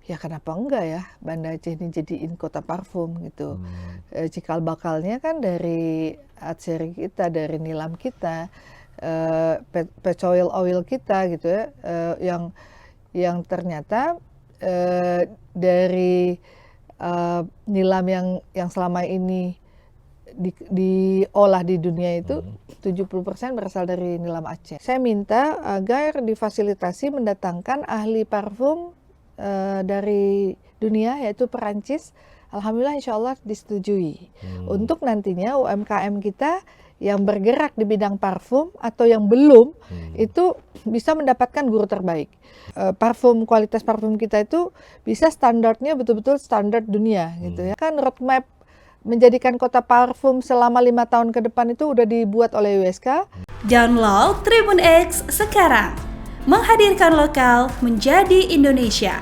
ya kenapa enggak ya Banda Aceh ini jadiin kota parfum gitu. Cikal bakalnya kan dari atsiri kita, dari nilam kita, petroleum oil kita gitu ya, yang ternyata dari nilam yang selama ini diolah di dunia itu 70% berasal dari nilam Aceh. Saya minta agar difasilitasi mendatangkan ahli parfum dari dunia, yaitu Perancis. Alhamdulillah insya Allah disetujui. Untuk nantinya UMKM kita yang bergerak di bidang parfum atau yang belum itu bisa mendapatkan guru terbaik. Kualitas parfum kita itu bisa standarnya betul-betul standar dunia gitu ya. Kan roadmap menjadikan kota parfum selama 5 tahun ke depan itu udah dibuat oleh USK. Download Tribun X sekarang, menghadirkan lokal menjadi Indonesia.